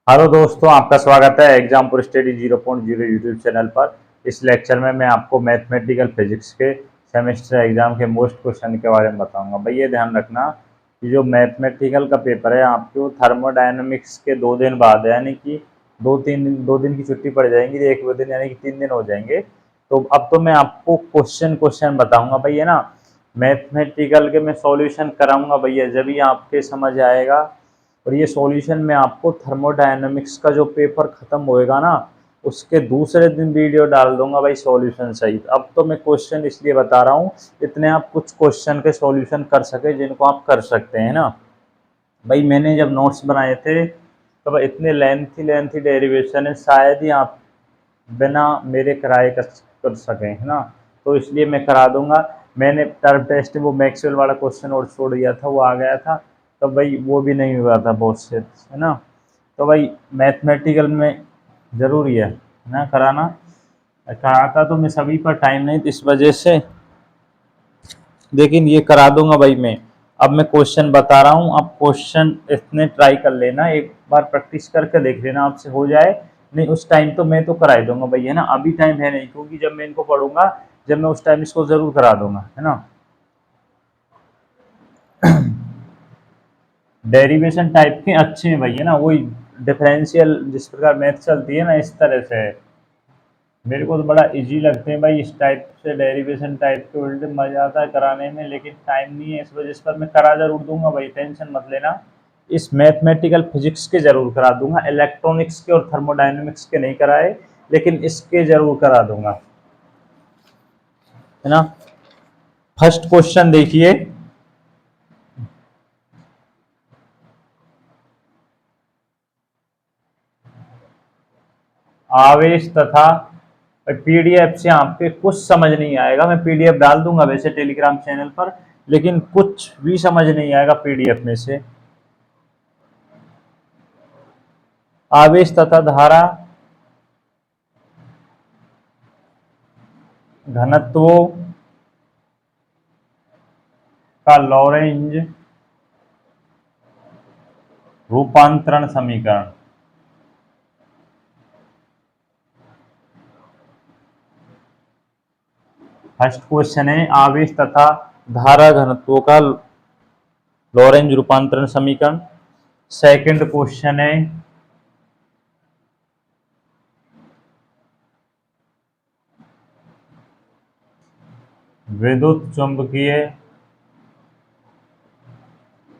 Hello दोस्तों, आपका स्वागत है एग्जाम पर स्टडी 0.0 यूट्यूब चैनल पर। इस लेक्चर में मैं आपको मैथमेटिकल फिजिक्स के सेमेस्टर एग्जाम के मोस्ट क्वेश्चन के बारे में बताऊंगा। भाई ये ध्यान रखना कि जो मैथमेटिकल का पेपर है आपको थर्मोडायनेमिक्स के 2 दिन बाद है, यानी कि 2 दिन की छुट्टी पड़ जाएंगी, एक दिन यानी कि 3 दिन हो जाएंगे। तो अब तो मैं आपको क्वेश्चन क्वेश्चन बताऊंगा भैया ना। मैथमेटिकल के मैं सॉल्यूशन कराऊंगा भैया, जब ही आपके समझ आएगा। और ये सॉल्यूशन मैं आपको थर्मोडायनेमिक्स का जो पेपर खत्म होएगा ना, उसके दूसरे दिन वीडियो डाल दूंगा भाई सॉल्यूशन सहित। अब तो मैं क्वेश्चन इसलिए बता रहा हूँ, इतने आप कुछ क्वेश्चन के सॉल्यूशन कर सके जिनको आप कर सकते हैं ना। भाई मैंने जब नोट्स बनाए थे तब इतने लेंथी लेंथी डेरिवेशन है, शायद ही आप बिना मेरे कराए कर सकें, है ना। तो इसलिए मैं करा दूंगा। मैंने टर्म टेस्ट वो मैक्सवेल वाला क्वेश्चन और छोड़ दिया था, वो आ गया था। तो भाई वो भी नहीं हुआ था बहुत से, है ना। तो भाई मैथमेटिकल में ज़रूरी है ना कराना। कराता तो मैं सभी पर टाइम नहीं तो इस वजह से, लेकिन ये करा दूंगा भाई मैं। अब मैं क्वेश्चन बता रहा हूँ, आप क्वेश्चन इतने ट्राई कर लेना, एक बार प्रैक्टिस करके देख लेना आपसे हो जाए। नहीं उस टाइम तो मैं तो करा ही दूंगा भाई, है ना। अभी टाइम है नहीं, क्योंकि जब मैं इनको पढ़ूंगा, जब मैं उस टाइम इसको जरूर करा दूंगा, है ना। डेरिवेशन टाइप के अच्छे हैं भाई, है ना। वही डिफरेंशियल जिस प्रकार मैथ चलती है ना, इस तरह से है। मेरे को तो बड़ा इजी लगते हैं भाई इस टाइप से, डेरिवेशन टाइप के उल्टे मजा आता है कराने में, लेकिन टाइम नहीं है, इस वजह से। पर मैं करा जरूर दूंगा भाई, टेंशन मत लेना। इस मैथमेटिकल फिजिक्स के जरूर करा दूंगा, इलेक्ट्रॉनिक्स के और थर्मोडायनेमिक्स के नहीं कराए, लेकिन इसके जरूर करा दूंगा, है ना। फर्स्ट क्वेश्चन देखिए। आवेश तथा, पीडीएफ से आपके कुछ समझ नहीं आएगा, मैं पीडीएफ डाल दूंगा वैसे टेलीग्राम चैनल पर, लेकिन कुछ भी समझ नहीं आएगा पीडीएफ में से। आवेश तथा धारा घनत्वों का लॉरेंज रूपांतरण समीकरण। फर्स्ट क्वेश्चन है आवेश तथा धारा घनत्वों का लॉरेंज रूपांतरण समीकरण। सेकंड क्वेश्चन है विद्युत चुंबकीय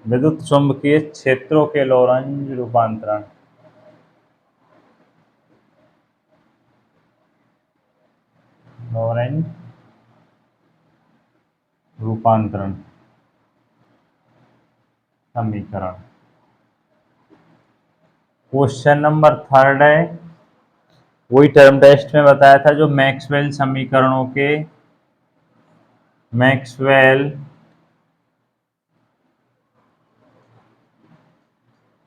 विद्युत चुंबकीय क्षेत्रों के लॉरेंज रूपांतरण। लॉरेंज रूपांतरण समीकरण। क्वेश्चन नंबर थर्ड है, वही टर्म टेस्ट में बताया था, जो मैक्सवेल समीकरणों के, मैक्सवेल,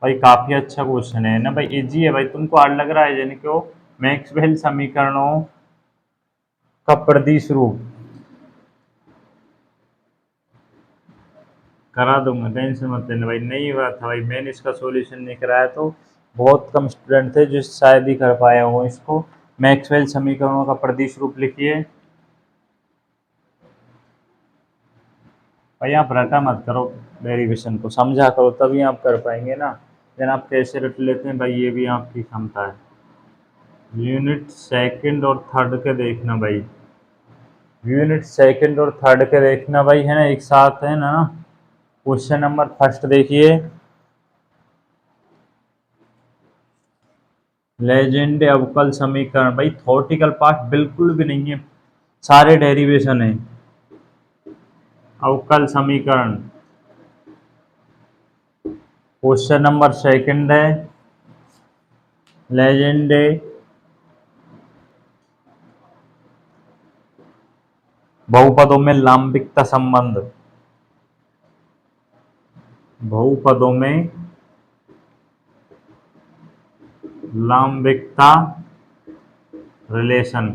भाई काफी अच्छा क्वेश्चन है ना भाई, इजी है भाई। तुमको हार्ड लग रहा है यानी कि वो मैक्सवेल समीकरणों का प्रदिश रूप। करा दूंगा, टेंशन मत लेना भाई। नहीं हुआ था भाई, मैंने इसका सॉल्यूशन नहीं कराया तो बहुत कम स्टूडेंट थे जो शायद ही कर पाए हो इसको। मैक्सवेल समीकरणों का प्रदिश रूप लिखिए भाई। आप रटा मत करो, डेरिवेशन को समझा करो, तभी आप कर पाएंगे ना। देन आप कैसे रट लेते हैं भाई, ये भी आपकी क्षमता है। यूनिट सेकंड और थर्ड के देखना भाई, यूनिट सेकंड और थर्ड के देखना भाई, है ना, एक साथ है ना। क्वेश्चन नंबर फर्स्ट देखिए, लेजेंड अवकल समीकरण। भाई थॉटिकल पार्ट बिल्कुल भी नहीं है, सारे डेरिवेशन है। अवकल समीकरण। क्वेश्चन नंबर सेकंड है लेजेंड बहुपदों में लांबिकता संबंध। बहुपदों में लांबिकता रिलेशन।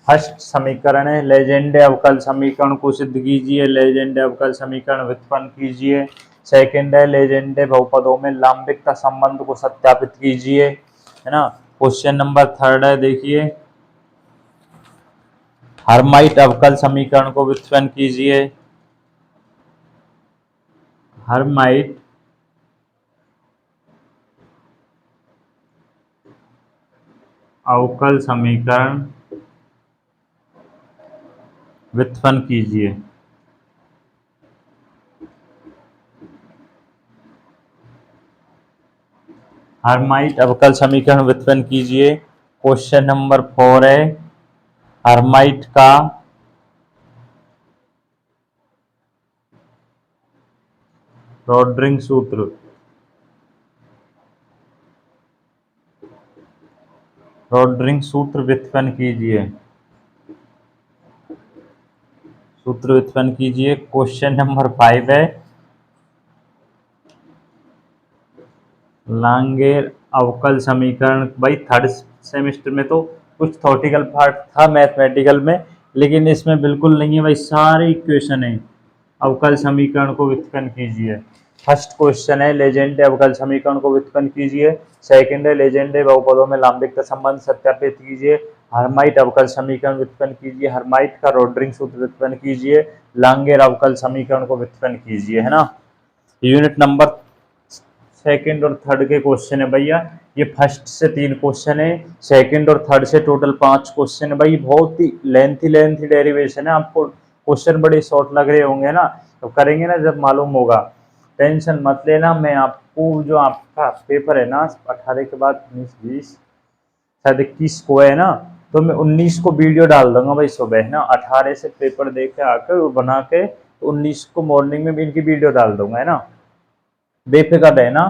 फर्स्ट समीकरण है लेजेंडे अवकल समीकरण को सिद्ध कीजिए, लेजेंडे अवकल समीकरण व्युत्पन्न कीजिए। सेकंड है लेजेंडे बहुपदों में लांबिकता संबंध को सत्यापित कीजिए, है ना। क्वेश्चन नंबर थर्ड है, देखिए हर्माइट अवकल समीकरण को व्युत्पन्न कीजिए। हर्माइट अवकल समीकरण व्युत्पन्न कीजिए। हर्माइट अवकल समीकरण व्युत्पन्न कीजिए। क्वेश्चन नंबर फोर है हर्माइट का रॉड्रिंग सूत्र, रॉड्रिंग सूत्र व्युत्पन्न कीजिए, सूत्र व्युत्पन्न कीजिए। क्वेश्चन नंबर फाइव है लांगेर अवकल समीकरण। भाई थर्ड सेमेस्टर में तो कुछ थॉटिकल पार्ट था मैथमेटिकल में, लेकिन इसमें बिल्कुल नहीं है भाई, सारे इक्वेशन है। अवकल समीकरण को व्युत्पन्न कीजिए। फर्स्ट क्वेश्चन है लेजेंडे अवकल समीकरण को व्युत्पन्न कीजिए। सेकंड है लेजेंडे बहुपदों में लांबिकता संबंध सत्यापित कीजिए। हर्माइट अवकल समीकरण व्युत्पन्न कीजिए। हर्माइट का रॉड्रिंग सूत्र व्युत्पन्न कीजिए। लांगेर अवकल समीकरण को व्युत्पन्न कीजिए, है ना। यूनिट नंबर सेकंड और थर्ड के क्वेश्चन है भैया। ये फर्स्ट से तीन क्वेश्चन है, सेकंड और थर्ड से टोटल पांच क्वेश्चन है भाई। बहुत ही लेंथी लेंथी डेरिवेशन है। आपको क्वेश्चन बड़े शॉर्ट लग रहे होंगे ना, तो करेंगे ना जब मालूम होगा। टेंशन मत लेना, मैं आपको जो आपका पेपर है ना 18 के बाद 19 20 शायद 21 को है ना, तो मैं 19 को वीडियो डाल दूंगा भाई सुबह, है ना। 18 से पेपर दे के आकर वो बना के 19 को मॉर्निंग में भी इनकी वीडियो डाल दूंगा, है ना। बेफिक्र रहना,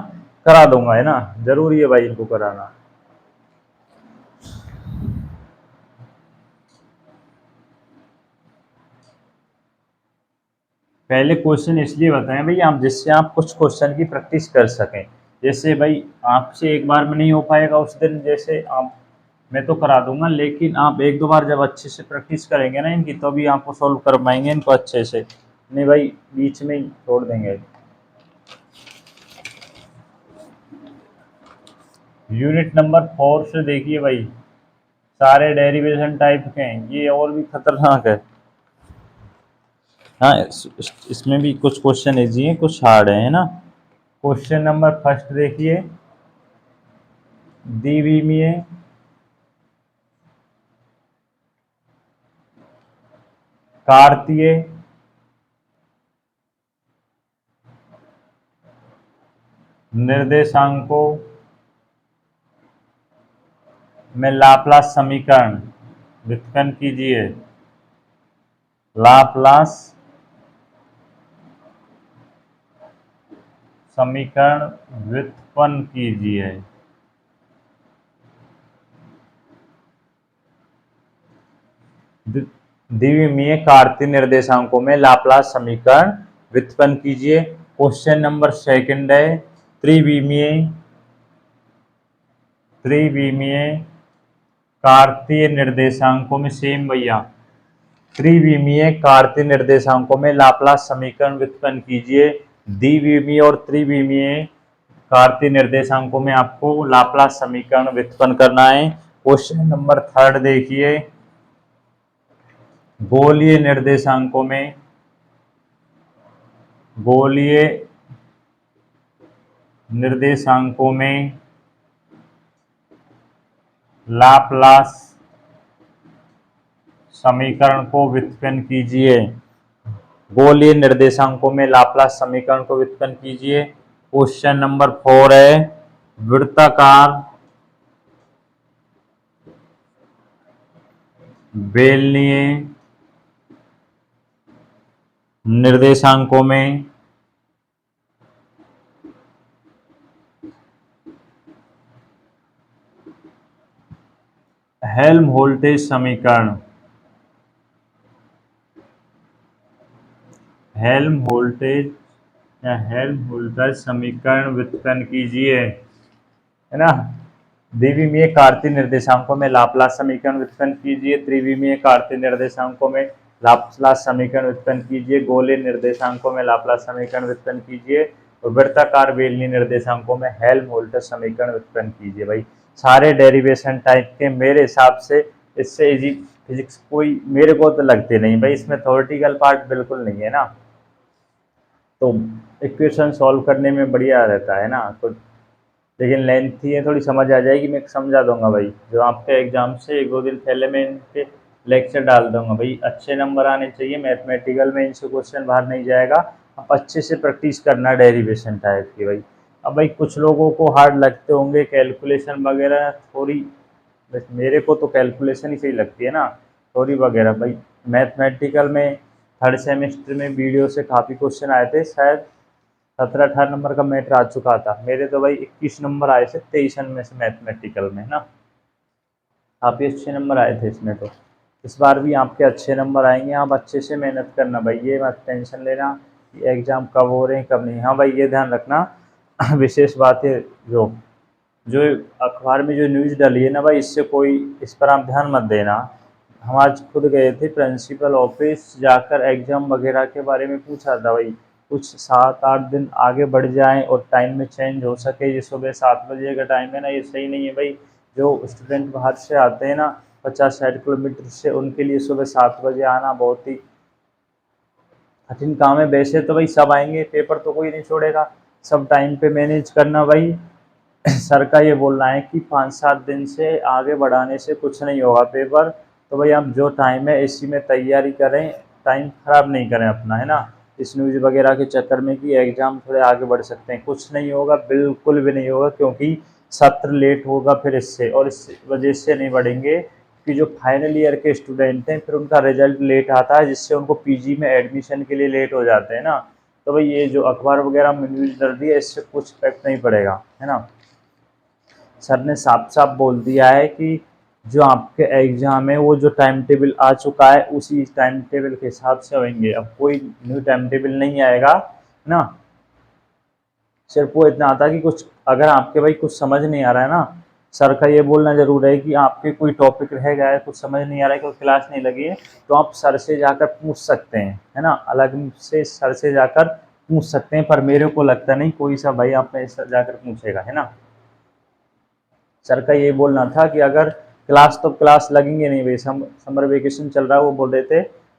करा दूंगा, है ना। जरूरी है भाई इनको कराना। पहले क्वेश्चन इसलिए बताएं भाई आप, जिससे आप कुछ क्वेश्चन की प्रैक्टिस कर सकें। जैसे भाई आपसे एक बार में नहीं हो पाएगा उस दिन, जैसे आप, मैं तो करा दूंगा, लेकिन आप एक दो बार जब अच्छे से प्रैक्टिस करेंगे ना इनकी, तभी आपको सॉल्व कर पाएंगे इनको अच्छे से। नहीं भाई बीच में ही छोड़ देंगे। यूनिट नंबर फोर से देखिए भाई, सारे डेरिवेशन टाइप के हैं ये, और भी खतरनाक है। हाँ इसमें भी कुछ क्वेश्चन इजी हैं, कुछ हार्ड है ना। क्वेश्चन नंबर फर्स्ट देखिए, द्विविमीय कार्तीय निर्देशांकों में लाप्लास समीकरण व्युत्पन्न कीजिए। लाप्लास समीकरण व्युत्पन्न कीजिए। द्विविमीय कार्तीय निर्देशांकों में लाप्लास समीकरण व्युत्पन्न कीजिए। क्वेश्चन नंबर सेकंड है त्रिविमीय त्रिविमीय कार्तीय निर्देशांकों में, सेम भैया, त्रिविमीय कार्तीय निर्देशांकों में लाप्लास समीकरण व्युत्पन्न कीजिए। द्विविमीय और त्रिविमीय कार्तीय निर्देशांकों में आपको लाप्लास समीकरण व्युत्पन्न करना है। क्वेश्चन नंबर थर्ड देखिए, गोलीय निर्देशांकों में, गोलीय निर्देशांकों में लाप्लास समीकरण को व्युत्पन्न कीजिए। गोलीय निर्देशांकों में लाप्लास समीकरण को व्युत्पन्न कीजिए। क्वेश्चन नंबर फोर है वृत्ताकार बेलनीय निर्देशांकों में हेल्महोल्ट्ज़ समीकरण, हेल्महोल्ट्ज़ या हेल्महोल्ट्ज़ समीकरण व्युत्पन्न कीजिए, है ना। द्विविमीय कार्तीय निर्देशांकों में लाप्लास समीकरण व्युत्पन्न कीजिए। त्रिविमीय कार्तीय निर्देशांकों में लाप्लास समीकरण व्युत्पन्न कीजिए। गोलीय निर्देशांकों में लाप्लास समीकरण व्युत्पन्न कीजिए। और वृत्ताकार बेलनी निर्देशांकों में हेल्महोल्ट्ज समीकरण व्युत्पन्न कीजिए। भाई सारे डेरिवेशन टाइप के मेरे हिसाब से इससे इजी फिजिक्स कोई मेरे को तो लगते नहीं भाई, इसमें थ्योरेटिकल पार्ट बिल्कुल नहीं है ना, तो इक्वेशन सॉल्व करने में बढ़िया रहता है ना। तो लेकिन लेंथी है, थोड़ी समझ आ जाएगी, मैं समझा दूंगा भाई। जो आपके एग्जाम से 1-2 दिन पहले मैं इनके लेक्चर डाल दूंगा भाई। अच्छे नंबर आने चाहिए मैथमेटिकल में, इनसे क्वेश्चन बाहर नहीं जाएगा। आप अच्छे से प्रैक्टिस करना डेरिवेशन टाइप की भाई। अब भाई कुछ लोगों को हार्ड लगते होंगे कैलकुलेशन वगैरह थोड़ी, बस मेरे को तो कैलकुलेशन ही सही लगती है ना, थोड़ी वगैरह भाई। मैथमेटिकल में थर्ड सेमेस्टर में वीडियो से काफ़ी क्वेश्चन आए थे, शायद 17-18 नंबर का मैटर आ चुका था। मेरे तो भाई 21 नंबर आए थे 23 में से मैथमेटिकल में ना, काफ़ी अच्छे नंबर आए थे इसमें। तो इस बार भी आपके अच्छे नंबर आएंगे, आप अच्छे से मेहनत करना भाई, ये मत टेंशन लेना कि एग्ज़ाम कब हो रहे हैं कब नहीं। हाँ भाई ये ध्यान रखना विशेष बात है, जो जो अखबार में जो न्यूज़ डली है ना भाई, इससे कोई इस पर आप ध्यान मत देना। हम आज खुद गए थे प्रिंसिपल ऑफिस, जाकर एग्ज़ाम वगैरह के बारे में पूछा था भाई। कुछ 7-8 दिन आगे बढ़ जाएं और टाइम में चेंज हो सके। ये सुबह 7 बजे का टाइम है ना, ये सही नहीं है भाई। जो स्टूडेंट बाहर से आते हैं ना 50-60 किलोमीटर से, उनके लिए सुबह 7 बजे आना बहुत ही कठिन काम है। वैसे तो भाई सब आएंगे, पेपर तो कोई नहीं छोड़ेगा, सब टाइम पे मैनेज करना भाई। सर का ये बोलना है कि 5-7 दिन से आगे बढ़ाने से कुछ नहीं होगा पेपर, तो भाई हम जो टाइम है इसी में तैयारी करें, टाइम ख़राब नहीं करें अपना, है ना। इस न्यूज़ वगैरह के चक्कर में कि एग्ज़ाम थोड़े आगे बढ़ सकते हैं, कुछ नहीं होगा, बिल्कुल भी नहीं होगा, क्योंकि सत्र लेट होगा फिर इससे, और इस वजह से नहीं बढ़ेंगे कि जो फाइनल ईयर के स्टूडेंट हैं फिर उनका रिजल्ट लेट आता है, जिससे उनको पीजी में एडमिशन के लिए लेट हो जाते हैं ना। तो भाई ये जो अखबार वगैरह में न्यूज़ डल रही है इससे कुछ इफेक्ट नहीं पड़ेगा, है ना। सर ने साफ साफ बोल दिया है कि जो आपके एग्जाम है वो जो टाइम टेबल आ चुका है उसी टाइम टेबल के हिसाब से होंगे, अब कोई न्यू टाइम टेबल नहीं आएगा, है ना। सिर्फ वो इतना आता है कि कुछ अगर आपके भाई कुछ समझ नहीं आ रहा है ना, सर का ये बोलना जरूर है कि आपके कोई टॉपिक रह गया है, कुछ समझ नहीं आ रहा है, कोई क्लास नहीं लगी है, तो आप सर से जाकर पूछ सकते हैं, है ना। अलग से सर से जाकर पूछ सकते हैं, पर मेरे को लगता नहीं कोई सा भाई आप में जाकर पूछेगा, है ना। सर का ये बोलना था कि अगर क्लास तो क्लास लगेंगे नहीं भाई, समर वेकेशन चल रहा है वो बोल रहे थे,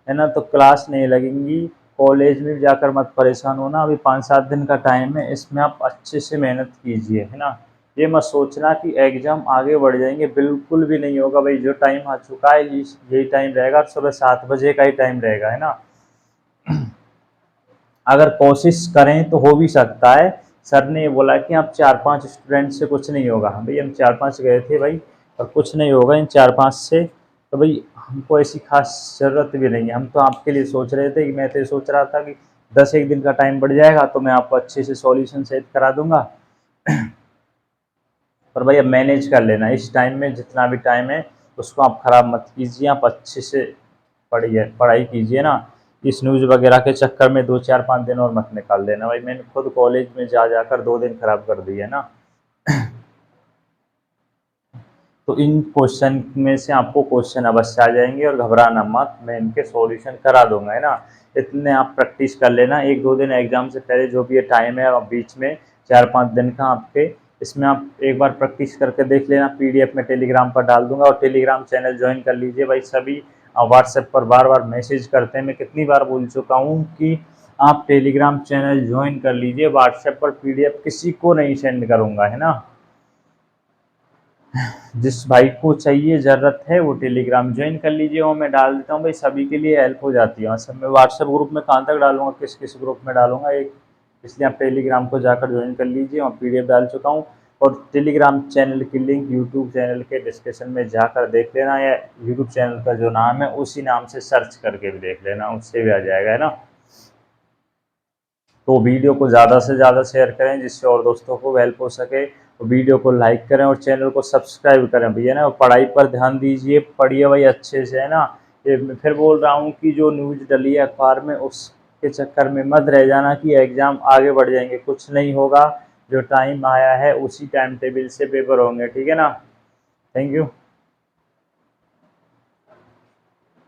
है ना, तो क्लास नहीं लगेंगी, कॉलेज में जाकर मत परेशान होना, अभी 5-7 दिन का टाइम है, इसमें आप अच्छे से मेहनत कीजिए, है ना। ये मत सोचना कि एग्जाम आगे बढ़ जाएंगे, बिल्कुल भी नहीं होगा भाई। जो टाइम आ चुका है यही टाइम रहेगा, सुबह 7 बजे का ही टाइम रहेगा, है ना। अगर कोशिश करें तो हो भी सकता है। सर ने ये बोला कि आप 4-5 स्टूडेंट से कुछ नहीं होगा। भाई हम 4-5 गए थे भाई, और कुछ नहीं होगा इन 4-5 से, तो भाई हमको ऐसी खास ज़रूरत भी नहीं है। हम तो आपके लिए सोच रहे थे कि मैं तो सोच रहा था कि 10-1 दिन का टाइम बढ़ जाएगा तो मैं आपको अच्छे से सॉल्यूशन सेट करा दूंगा। पर भाई अब मैनेज कर लेना, इस टाइम में जितना भी टाइम है उसको आप ख़राब मत कीजिए, आप अच्छे से पढ़िए, पढ़ाई कीजिए ना। इस न्यूज़ वगैरह के चक्कर में 2-4-5 दिन और मत निकाल देना भाई। मैंने खुद कॉलेज में जा जाकर 2 दिन खराब कर दिए ना। तो इन क्वेश्चन में से आपको क्वेश्चन अवश्य आ जाएंगे, और घबराना मत, मैं इनके सॉल्यूशन करा दूंगा, है ना। इतने आप प्रैक्टिस कर लेना, 1-2 दिन एग्जाम से पहले जो भी ये टाइम है बीच में 4-5 दिन का आपके, इसमें आप एक बार प्रैक्टिस करके देख लेना। पीडीएफ में टेलीग्राम पर डाल दूंगा, और टेलीग्राम चैनल ज्वाइन कर लीजिए भाई। सभी व्हाट्सएप पर बार बार मैसेज करते हैं, मैं कितनी बार बोल चुका हूँ कि आप टेलीग्राम चैनल ज्वाइन कर लीजिए। व्हाट्सएप पर पीडीएफ किसी को नहीं सेंड करूँगा, है ना। जिस भाई को चाहिए ज़रूरत है वो टेलीग्राम ज्वाइन कर लीजिए, वो मैं डाल देता हूँ भाई, सभी के लिए हेल्प हो जाती है। सब मैं व्हाट्सएप ग्रुप में कहाँ तक डालूंगा, किस किस ग्रुप में डालूंगा एक, इसलिए आप टेलीग्राम को जाकर ज्वाइन कर लीजिए। और पीडीएफ डाल चुका हूँ, और टेलीग्राम चैनल की लिंक यूट्यूब चैनल के डिस्क्रिप्शन में जाकर देख लेना, या यूट्यूब चैनल का जो नाम है उसी नाम से सर्च करके भी देख लेना, उससे भी आ जाएगा, है ना। तो वीडियो को ज़्यादा से ज़्यादा शेयर करें जिससे और दोस्तों को हेल्प हो सके। तो वीडियो को लाइक करें और चैनल को सब्सक्राइब करें भैया ना। पढ़ाई पर ध्यान दीजिए, पढ़िए भाई अच्छे से, है ना। ये मैं फिर बोल रहा हूँ कि जो न्यूज़ डली है अखबार में उसके चक्कर में मत रह जाना कि एग्ज़ाम आगे बढ़ जाएंगे, कुछ नहीं होगा। जो टाइम आया है उसी टाइम टेबल से पेपर होंगे, ठीक है ना। Thank you.